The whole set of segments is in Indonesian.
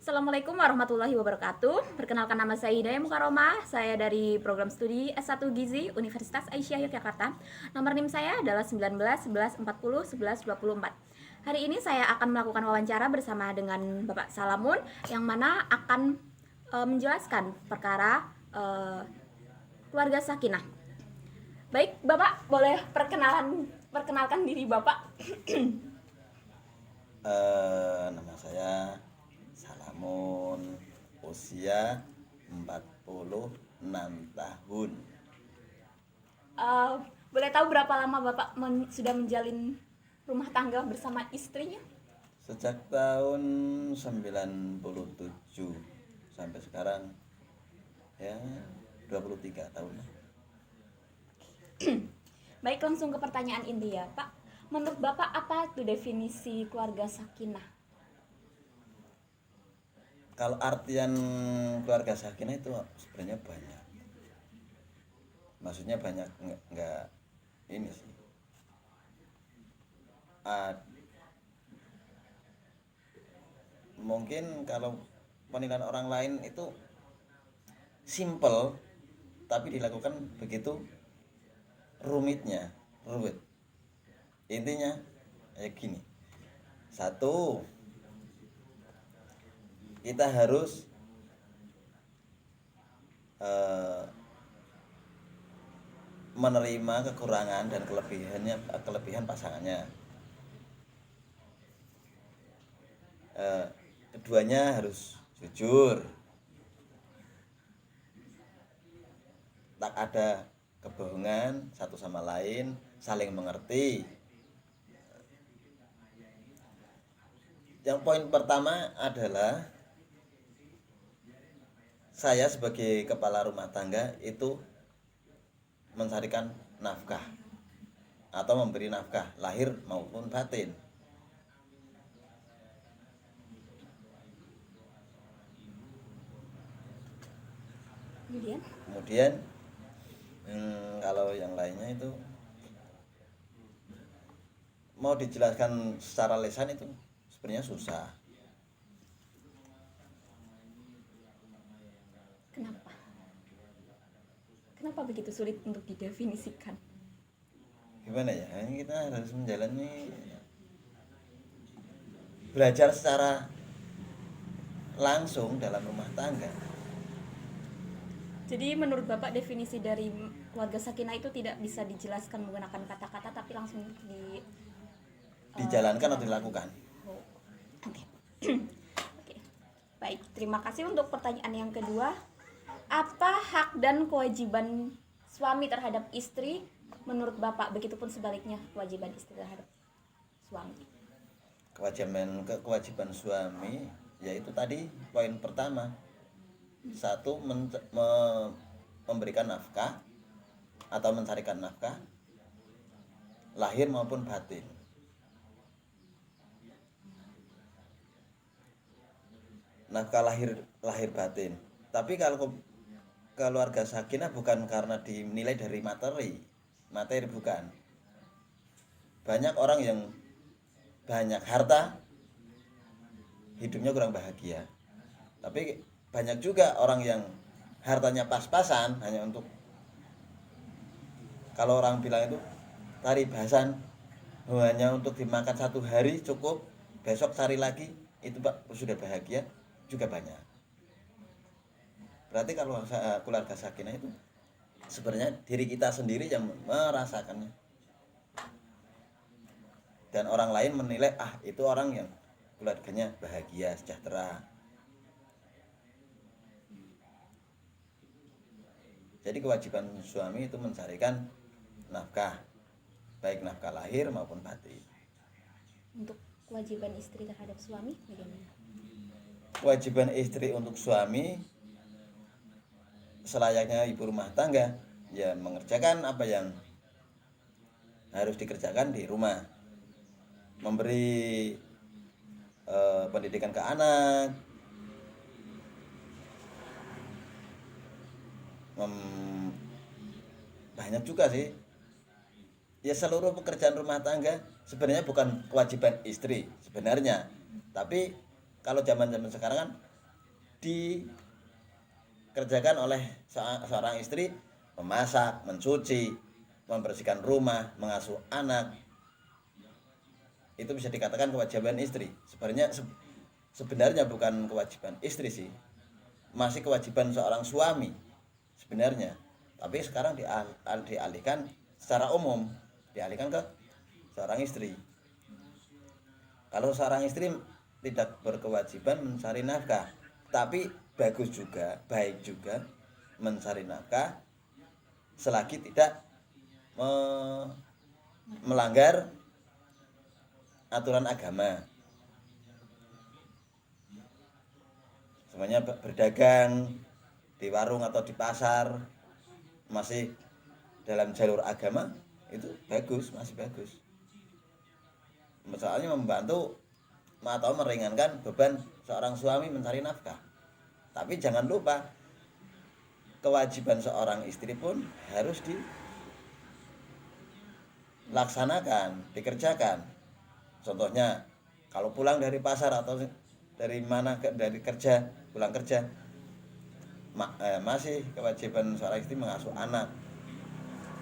Assalamualaikum warahmatullahi wabarakatuh. Perkenalkan, nama saya Hidayah Mukaromah. Saya dari program studi S1 Gizi Universitas Aisyah Yogyakarta. Nomor NIM saya adalah 19 11 40 11 24. Hari ini saya akan melakukan wawancara bersama dengan Bapak Salamun yang mana akan menjelaskan perkara keluarga sakinah. Baik, Bapak boleh perkenalkan diri Bapak. Nama saya Salamun, usia 46 tahun. Boleh tahu berapa lama Bapak sudah menjalin rumah tangga bersama istrinya? Sejak tahun 97 sampai sekarang ya 23 tahun. Baik, langsung ke pertanyaan inti ya Pak. Menurut Bapak apa itu definisi keluarga sakinah? Kalau artian keluarga sakinah itu sebenarnya banyak. Maksudnya banyak enggak ini sih. Mungkin kalau penilaian orang lain itu simple tapi dilakukan begitu rumit. Intinya kayak gini. Satu, kita harus menerima kekurangan dan kelebihan pasangannya. Keduanya harus jujur, tak ada kebohongan satu sama lain, saling mengerti. Yang poin pertama adalah saya sebagai kepala rumah tangga itu mencarikan nafkah atau memberi nafkah lahir maupun batin. Kemudian kalau yang lainnya itu mau dijelaskan secara lisan itu sebenarnya susah. Kenapa begitu sulit untuk didefinisikan? Gimana ya? Kita harus menjalani, belajar secara langsung dalam rumah tangga. Jadi menurut Bapak definisi dari keluarga sakinah itu tidak bisa dijelaskan menggunakan kata-kata tapi langsung dijalankan atau dilakukan. Oke. Oke. Baik, terima kasih untuk pertanyaan yang kedua. Apa hak dan kewajiban suami terhadap istri menurut Bapak? Begitupun sebaliknya, kewajiban istri terhadap suami. Kewajiban suami yaitu tadi poin pertama. Satu, memberikan nafkah atau mencarikan nafkah lahir maupun batin. Nafkah lahir batin. Tapi kalau keluarga sakinah bukan karena dinilai dari materi bukan. Banyak orang yang banyak harta hidupnya kurang bahagia. Tapi banyak juga orang yang hartanya pas-pasan hanya untuk, kalau orang bilang itu tari basan, hanya untuk dimakan satu hari cukup, besok cari lagi, itu Pak sudah bahagia juga banyak. Berarti kalau keluarga sakinah itu sebenarnya diri kita sendiri yang merasakannya, dan orang lain menilai itu orang yang keluarganya bahagia, sejahtera. Jadi kewajiban suami itu mencarikan nafkah, baik nafkah lahir maupun batin. Untuk kewajiban istri terhadap suami bagaimana? Kewajiban istri untuk suami selayaknya ibu rumah tangga ya mengerjakan apa yang harus dikerjakan di rumah, memberi pendidikan ke anak, banyak juga sih ya. Seluruh pekerjaan rumah tangga sebenarnya bukan kewajiban istri sebenarnya, tapi kalau zaman sekarang kan dikerjakan oleh seorang istri, memasak, mencuci, membersihkan rumah, mengasuh anak. Itu bisa dikatakan kewajiban istri. Sebenarnya bukan kewajiban istri sih, masih kewajiban seorang suami sebenarnya. Tapi sekarang dialihkan secara umum, dialihkan ke seorang istri. Kalau seorang istri tidak berkewajiban mencari nafkah, tapi bagus juga, baik juga mencari nafkah selagi tidak melanggar aturan agama. Semuanya berdagang di warung atau di pasar masih dalam jalur agama, itu bagus, masih bagus. Soalnya membantu atau meringankan beban seorang suami mencari nafkah. Tapi jangan lupa, kewajiban seorang istri pun harus dilaksanakan, dikerjakan. Contohnya, kalau pulang dari pasar atau dari mana dari kerja, pulang kerja, masih kewajiban seorang istri mengasuh anak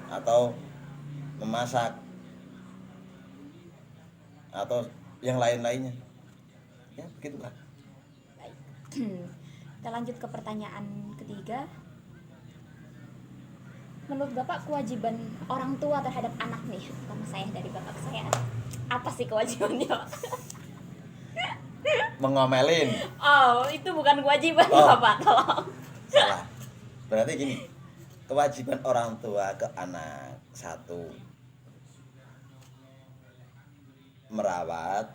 atau memasak atau yang lain-lainnya. Ya, begitulah. Baik. Kita lanjut ke pertanyaan ketiga. Menurut Bapak, kewajiban orang tua terhadap anak nih, pertama saya dari Bapak saya, apa sih kewajibannya, Pak? Mengomelin. Oh, itu bukan kewajiban, Oh. Bapak, tolong. Salah. Berarti gini, kewajiban orang tua ke anak, satu, merawat.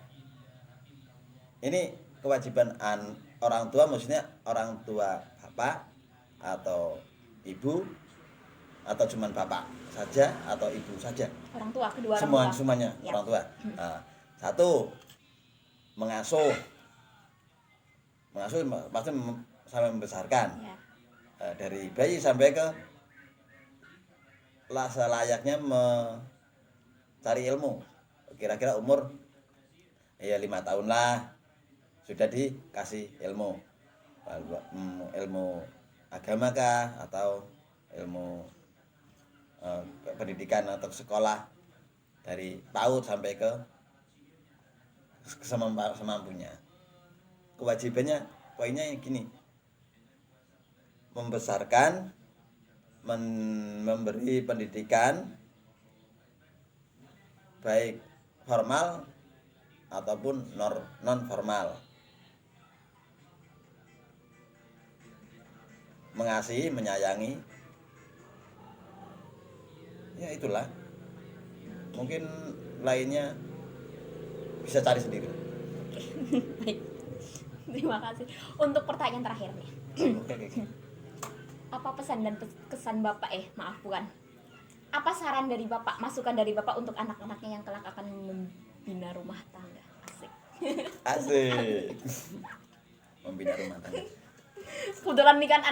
Ini kewajiban orang tua, maksudnya orang tua bapak atau ibu, atau cuman bapak saja atau ibu saja? Orang tua, kedua orang tua. Semuanya Ya. orang tua. Nah, satu, mengasuh pasti sampai membesarkan. Ya. Dari bayi sampai ke selayaknya mencari ilmu. Kira-kira umur ya 5 tahun lah sudah dikasih ilmu agama kah, atau ilmu pendidikan atau sekolah, dari PAUD sampai ke semampunya. Kewajibannya, poinnya yang gini, membesarkan, memberi pendidikan baik formal ataupun non formal, mengasihi, menyayangi. Ya itulah, mungkin lainnya bisa cari sendiri. Baik. Terima kasih. Untuk pertanyaan terakhir nih. Oke. Apa pesan dan kesan Bapak apa saran dari Bapak, masukan dari Bapak untuk anak-anaknya yang kelak akan membina rumah tangga? Asik. Membina rumah tangga. Kebetulan nih kan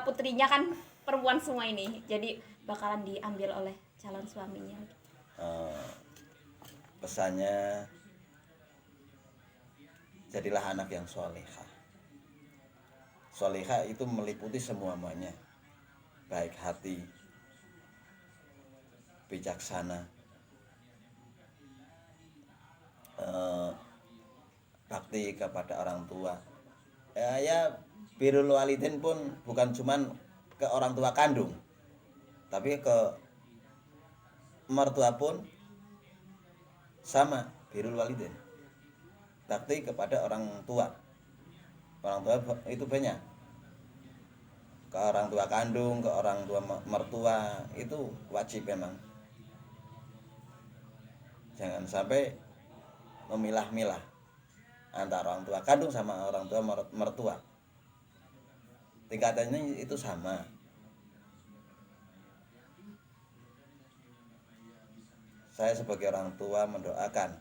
putrinya kan perempuan semua ini, jadi bakalan diambil oleh calon suaminya. Pesannya, jadilah anak yang solehah. Solehah itu meliputi semuanya, baik hati, bijaksana, bakti kepada orang tua. Ya birrul walidain pun bukan cuman ke orang tua kandung, tapi ke mertua pun sama, birrul walidain, bakti kepada orang tua. Orang tua itu banyak, ke orang tua kandung, ke orang tua mertua, itu wajib memang. Jangan sampai memilah-milah antara orang tua kandung sama orang tua mertua. Tingkatannya itu sama. Saya sebagai orang tua mendoakan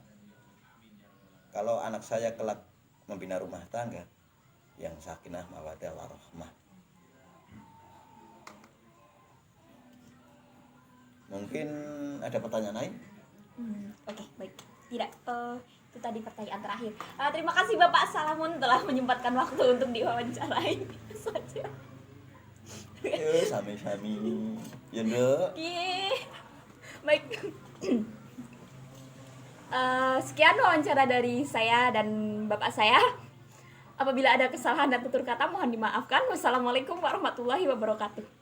kalau anak saya kelak membina rumah tangga yang sakinah mawaddah warahmah. Mungkin ada pertanyaan lain? Oke, baik. Tidak, itu tadi pertanyaan terakhir. Terima kasih Bapak Salamun telah menyempatkan waktu untuk diwawancarai. Saja. Yo, sami-sami. Ya, Nduk. Oke. Baik. Sekian wawancara dari saya dan Bapak saya. Apabila ada kesalahan dan tutur kata mohon dimaafkan. Wassalamualaikum warahmatullahi wabarakatuh.